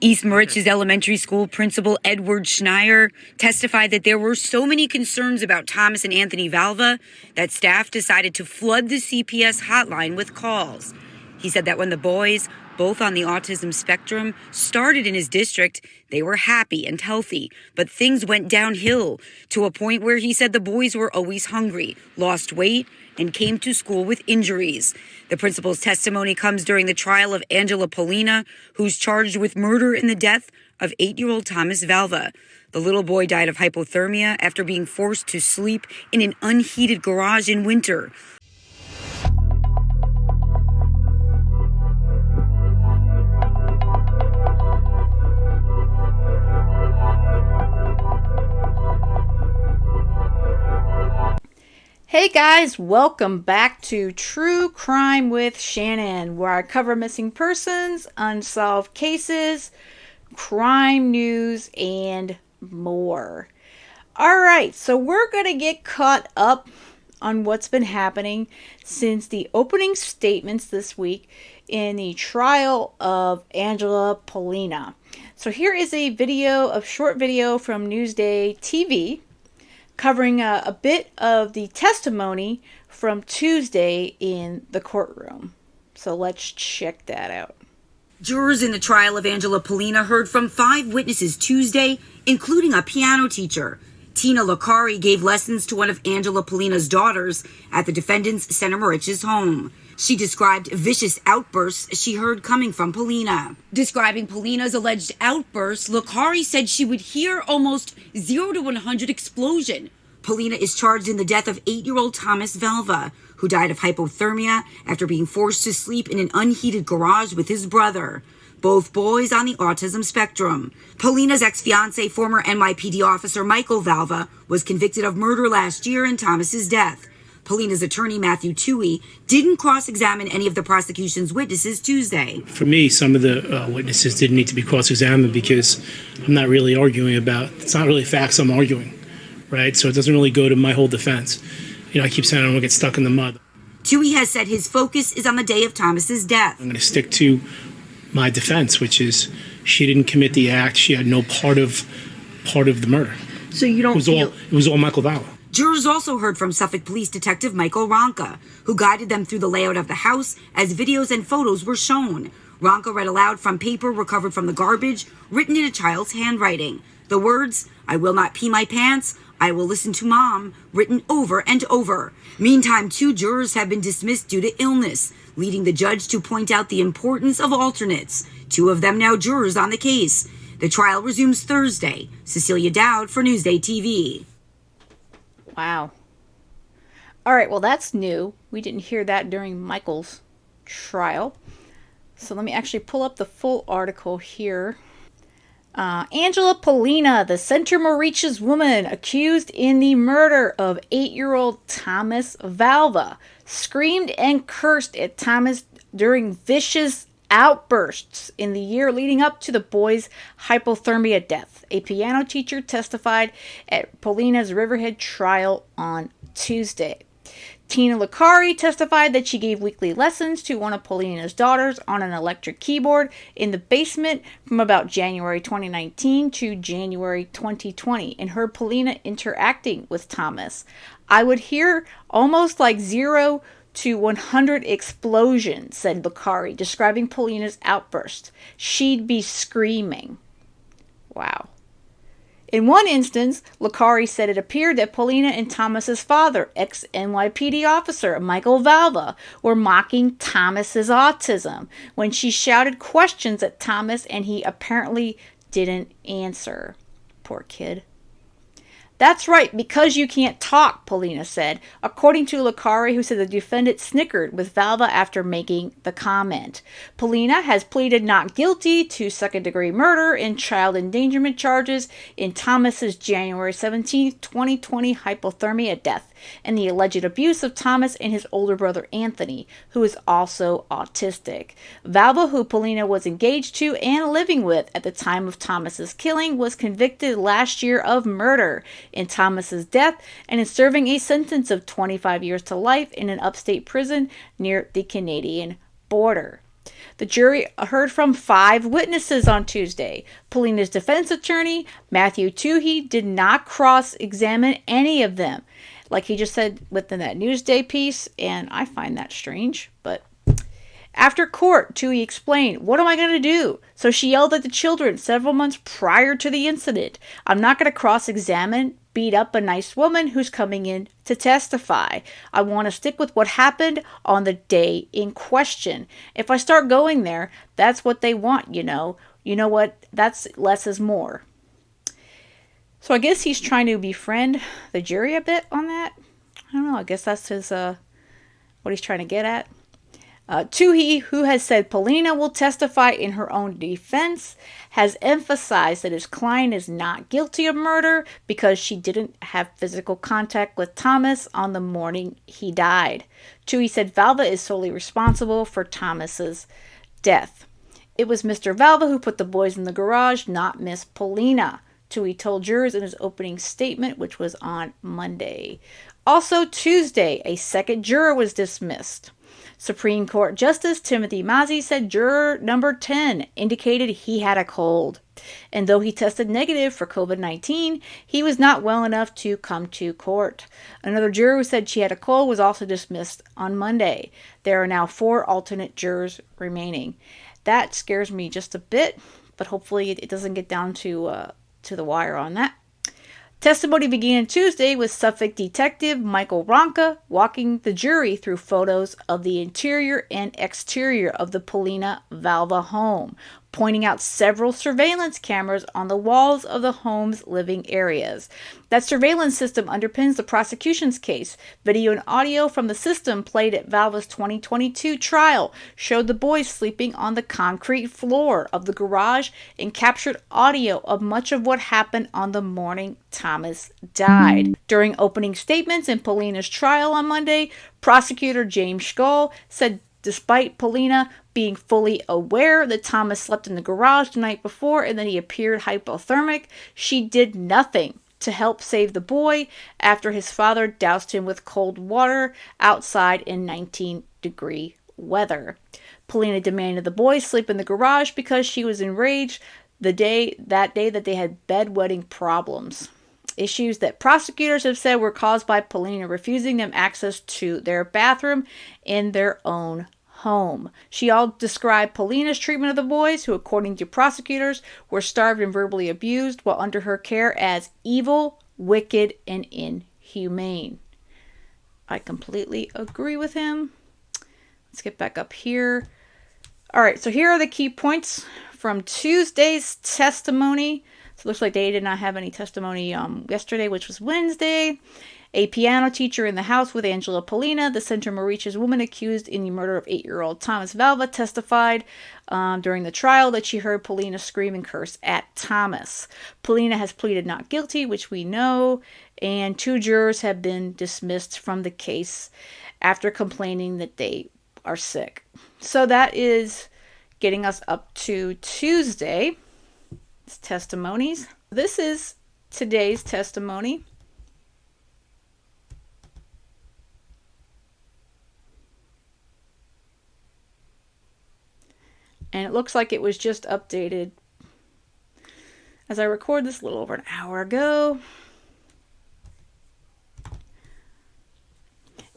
East Moriches Elementary School Principal Edward Schneier testified that there were so many concerns about Thomas and Anthony Valva that staff decided to flood the CPS hotline with calls. He said that when the boys, both on the autism spectrum, started in his district, they were happy and healthy, but things went downhill to a point where he said the boys were always hungry, lost weight, and came to school with injuries. The principal's testimony comes during the trial of Angela Pollina, who's charged with murder in the death of 8-year-old Thomas Valva. The little boy died of hypothermia after being forced to sleep in an unheated garage in winter. Hey guys, welcome back to True Crime with Shannon, where I cover missing persons, unsolved cases, crime news, and more. Alright, so we're going to get caught up on what's been happening since the opening statements this week in the trial of Angela Pollina. So here is a short video from Newsday TV, covering a bit of the testimony from Tuesday in the courtroom. So let's check that out. Jurors in the trial of Angela Pollina heard from 5 witnesses Tuesday, including a piano teacher. Tina Licari gave lessons to one of Angela Pollina's daughters at the defendant's Center Moriches home. She described vicious outbursts she heard coming from Pollina. Describing Pollina's alleged outbursts, Licari said she would hear almost 0 to 100 explosion. Pollina is charged in the death of 8-year-old Thomas Valva, who died of hypothermia after being forced to sleep in an unheated garage with his brother. Both boys on the autism spectrum. Pollina's ex-fiancé, former NYPD officer Michael Valva, was convicted of murder last year in Thomas's death. Pollina's attorney, Matthew Toohey, didn't cross-examine any of the prosecution's witnesses Tuesday. For me, some of the witnesses didn't need to be cross-examined because I'm not really arguing about, it's not really facts I'm arguing, right? So it doesn't really go to my whole defense. You know, I keep saying I don't want to get stuck in the mud. Toohey has said his focus is on the day of Thomas's death. I'm going to stick to my defense, which is she didn't commit the act. She had no part of the murder. So you don't it was all Michael Valva. Jurors also heard from Suffolk Police Detective Michael Ronca, who guided them through the layout of the house as videos and photos were shown. Ronca read aloud from paper recovered from the garbage, written in a child's handwriting. The words, "I will not pee my pants, I will listen to Mom," written over and over. Meantime, 2 jurors have been dismissed due to illness, leading the judge to point out the importance of alternates. 2 of them now jurors on the case. The trial resumes Thursday. Cecilia Dowd for Newsday TV. Wow. All right, well, that's new. We didn't hear that during Michael's trial. So let me actually pull up the full article here. Angela Pollina, the Center Moriches woman accused in the murder of 8-year-old Thomas Valva, screamed and cursed at Thomas during vicious outbursts in the year leading up to the boy's hypothermia death. A piano teacher testified at Pollina's Riverhead trial on Tuesday. Tina Licari testified that she gave weekly lessons to one of Pollina's daughters on an electric keyboard in the basement from about January 2019 to January 2020 and heard Pollina interacting with Thomas. "I would hear almost like 0 to 100 explosions," said Licari, describing Pollina's outburst. "She'd be screaming." Wow. In one instance, Licari said it appeared that Pollina and Thomas's father, ex-NYPD officer Michael Valva, were mocking Thomas's autism when she shouted questions at Thomas and he apparently didn't answer. Poor kid. "That's right, because you can't talk," Pollina said, according to Licari, who said the defendant snickered with Valva after making the comment. Pollina has pleaded not guilty to second-degree murder and child endangerment charges in Thomas's January 17, 2020 hypothermia death and the alleged abuse of Thomas and his older brother Anthony, who is also autistic. Valva, who Pollina was engaged to and living with at the time of Thomas's killing, was convicted last year of murder in Thomas's death and is serving a sentence of 25 years to life in an upstate prison near the Canadian border. The jury heard from 5 witnesses on Tuesday. Pollina's defense attorney, Matthew Toohey, did not cross-examine any of them, like he just said within that Newsday piece, and I find that strange, but after court, Toohey explained, "What am I going to do?" So she yelled at the children several months prior to the incident. "I'm not going to cross-examine, beat up a nice woman who's coming in to testify. I want to stick with what happened on the day in question. If I start going there, that's what they want, you know. You know what? That's less is more." So I guess he's trying to befriend the jury a bit on that. I don't know. I guess that's his what he's trying to get at. Toohey, who has said Pollina will testify in her own defense, has emphasized that his client is not guilty of murder because she didn't have physical contact with Thomas on the morning he died. Toohey said Valva is solely responsible for Thomas's death. "It was Mr. Valva who put the boys in the garage, not Miss Pollina," Toohey told jurors in his opening statement, which was on Monday. Also Tuesday, a second juror was dismissed. Supreme Court Justice Timothy Mazzei said juror number 10 indicated he had a cold, and though he tested negative for COVID-19, he was not well enough to come to court. Another juror who said she had a cold was also dismissed on Monday. There are now 4 alternate jurors remaining. That scares me just a bit, but hopefully it doesn't get down to the wire on that. Testimony began Tuesday with Suffolk Detective Michael Ronca walking the jury through photos of the interior and exterior of the Pollina Valva home, pointing out several surveillance cameras on the walls of the home's living areas. That surveillance system underpins the prosecution's case. Video and audio from the system played at Valva's 2022 trial showed the boys sleeping on the concrete floor of the garage and captured audio of much of what happened on the morning Thomas died. During opening statements in Pollina's trial on Monday, prosecutor James Scull said despite Pollina being fully aware that Thomas slept in the garage the night before and that he appeared hypothermic, she did nothing to help save the boy after his father doused him with cold water outside in 19-degree weather. Pollina demanded the boys sleep in the garage because she was enraged that day that they had bedwetting problems. Issues that prosecutors have said were caused by Pollina refusing them access to their bathroom in their own home. She all described Pollina's treatment of the boys, who according to prosecutors were starved and verbally abused while under her care, as evil, wicked, and inhumane. I completely agree with him. Let's get back up here. All right, so here are the key points from Tuesday's testimony. So it looks like they did not have any testimony yesterday, which was Wednesday. A piano teacher in the house with Angela Pollina, the Centro Mauritius woman accused in the murder of 8-year-old Thomas Valva, testified during the trial that she heard Pollina scream and curse at Thomas. Pollina has pleaded not guilty, which we know, and 2 jurors have been dismissed from the case after complaining that they are sick. So that is getting us up to Tuesday. It's testimonies. This is today's testimony. And it looks like it was just updated as I record this a little over an hour ago.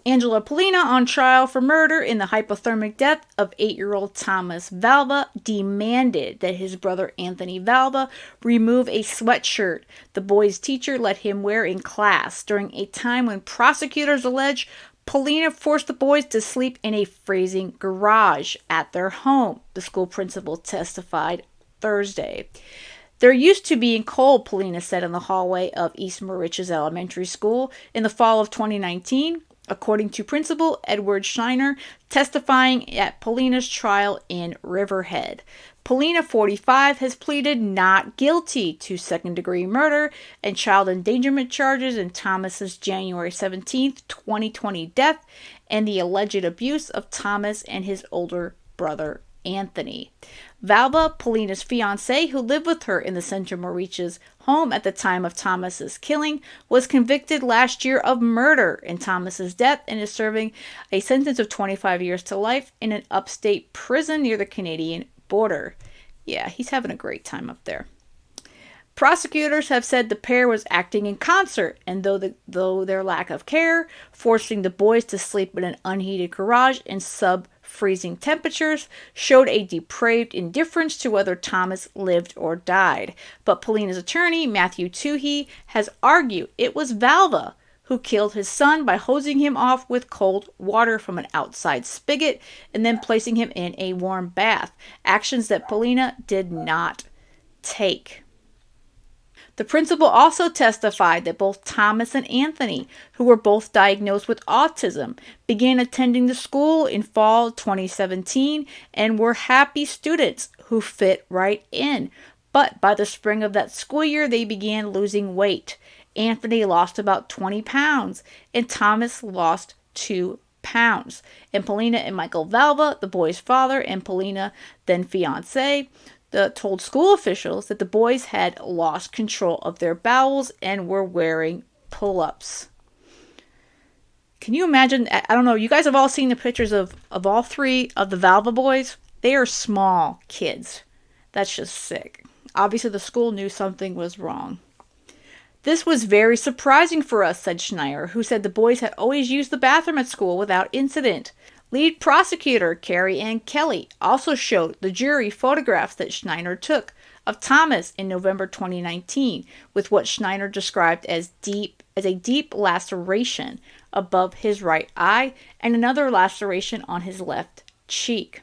Angela Pollina, on trial for murder in the hypothermic death of 8-year-old Thomas Valva, demanded that his brother Anthony Valva remove a sweatshirt the boy's teacher let him wear in class during a time when prosecutors allege Pollina forced the boys to sleep in a freezing garage at their home, the school principal testified Thursday. There used to be cold, Pollina said in the hallway of East Mauritius Elementary School in the fall of 2019, according to Principal Edward Shiner, testifying at Pollina's trial in Riverhead. Pollina, 45, has pleaded not guilty to second-degree murder and child endangerment charges in Thomas's January 17, 2020 death and the alleged abuse of Thomas and his older brother Anthony. Valva, Pollina's fiance, who lived with her in the Central Mauritius home at the time of Thomas's killing, was convicted last year of murder in Thomas's death and is serving a sentence of 25 years to life in an upstate prison near the Canadian border. Yeah, he's having a great time up there. Prosecutors have said the pair was acting in concert, and though their lack of care, forcing the boys to sleep in an unheated garage in sub-freezing temperatures, showed a depraved indifference to whether Thomas lived or died. But Pollina's attorney, Matthew Toohey, has argued it was Valva who killed his son by hosing him off with cold water from an outside spigot and then placing him in a warm bath, actions that Pollina did not take. The principal also testified that both Thomas and Anthony, who were both diagnosed with autism, began attending the school in fall 2017 and were happy students who fit right in. But by the spring of that school year, they began losing weight. Anthony lost about 20 pounds, and Thomas lost 2 pounds. And Pollina and Michael Valva, the boy's father, and Pollina, then fiance, told school officials that the boys had lost control of their bowels and were wearing pull-ups. Can you imagine? I don't know. You guys have all seen the pictures of all three of the Valva boys. They are small kids. That's just sick. Obviously, the school knew something was wrong. This was very surprising for us, said Schneier, who said the boys had always used the bathroom at school without incident. Lead prosecutor Carrie Ann Kelly also showed the jury photographs that Schneider took of Thomas in November 2019 with what Schneider described as a deep laceration above his right eye and another laceration on his left cheek.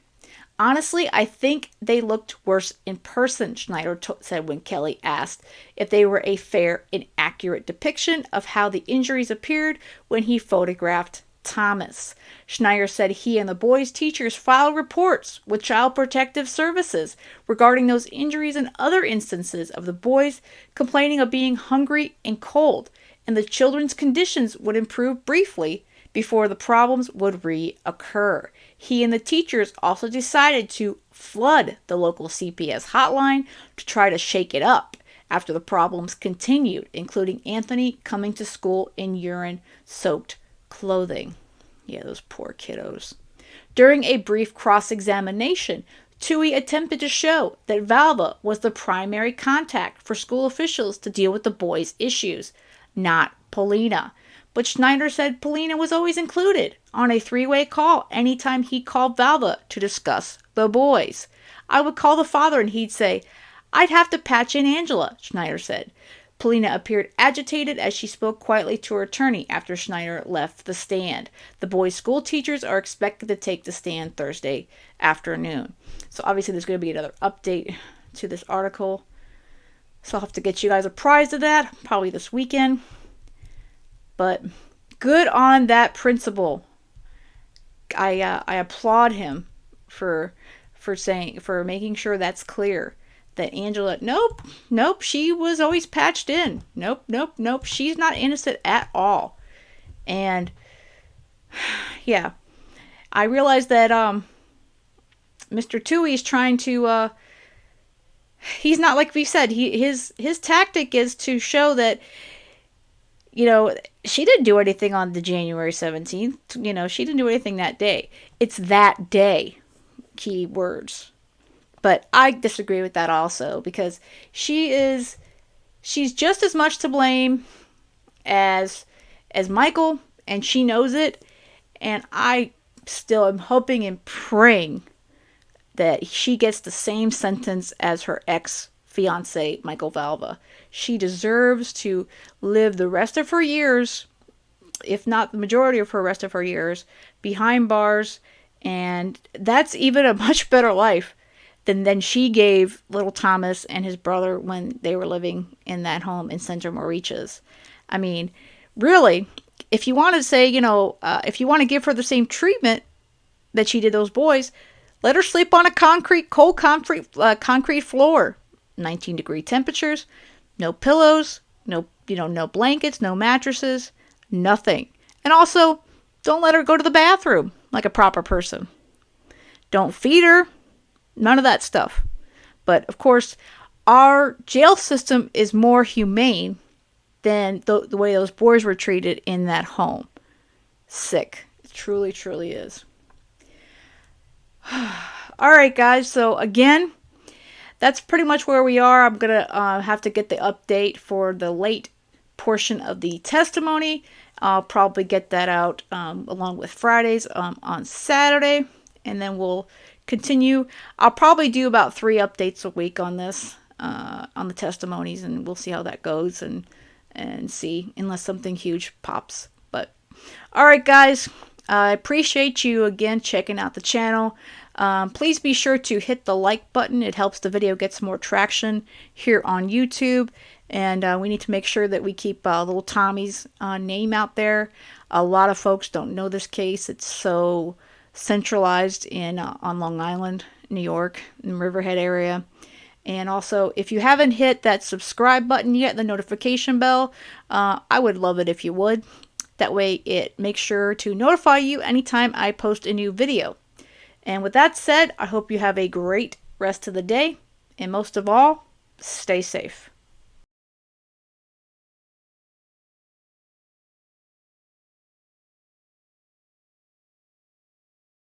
Honestly, I think they looked worse in person, Schneider said when Kelly asked if they were a fair and accurate depiction of how the injuries appeared when he photographed Thomas. Schneier said he and the boys' teachers filed reports with Child Protective Services regarding those injuries and other instances of the boys complaining of being hungry and cold, and the children's conditions would improve briefly before the problems would reoccur. He and the teachers also decided to flood the local CPS hotline to try to shake it up after the problems continued, including Anthony coming to school in urine-soaked clothing. Yeah, those poor kiddos. During a brief cross-examination, Toohey attempted to show that Valva was the primary contact for school officials to deal with the boys' issues, not Pollina. But Schneider said Pollina was always included on a three-way call anytime he called Valva to discuss the boys. I would call the father and he'd say, "I'd have to patch in Angela," Schneider said. Pollina appeared agitated as she spoke quietly to her attorney after Schneider left the stand. The boys' school teachers are expected to take the stand Thursday afternoon. So obviously there's going to be another update to this article. So I'll have to get you guys apprised of that probably this weekend. But good on that principal. I applaud him for making sure that's clear. That Angela, nope, she was always patched in. Nope, she's not innocent at all. And yeah, I realize that Mr. Toohey is trying to. He's not, like we said. His tactic is to show that, she didn't do anything on the January 17th. She didn't do anything that day. It's that day. Key words. But I disagree with that also, because she's just as much to blame as Michael, and she knows it. And I still am hoping and praying that she gets the same sentence as her ex-fiance, Michael Valva. She deserves to live the rest of her years, if not the majority of her rest of her years, behind bars. And that's even a much better life than she gave little Thomas and his brother when they were living in that home in Central Mauritius. I mean, really, if you want to say, if you want to give her the same treatment that she did those boys, let her sleep on a cold concrete floor, 19-degree temperatures, no pillows, no blankets, no mattresses, nothing. And also, don't let her go to the bathroom like a proper person. Don't feed her. None of that stuff. But of course, our jail system is more humane than the way those boys were treated in that home. Sick. It truly, truly is. All right, guys. So again, that's pretty much where we are. I'm going to have to get the update for the late portion of the testimony. I'll probably get that out along with Fridays on Saturday. And then we'll continue. I'll probably do about 3 updates a week on this, on the testimonies. And we'll see how that goes and see, unless something huge pops. But all right, guys. I appreciate you again checking out the channel. Please be sure to hit the like button. It helps the video get some more traction here on YouTube. And we need to make sure that we keep little Tommy's name out there. A lot of folks don't know this case. It's so centralized in on Long Island, New York, in the Riverhead area. And also, if you haven't hit that subscribe button yet, the notification bell, I would love it if you would. That way it makes sure to notify you anytime I post a new video. And with that said, I hope you have a great rest of the day. And most of all, stay safe.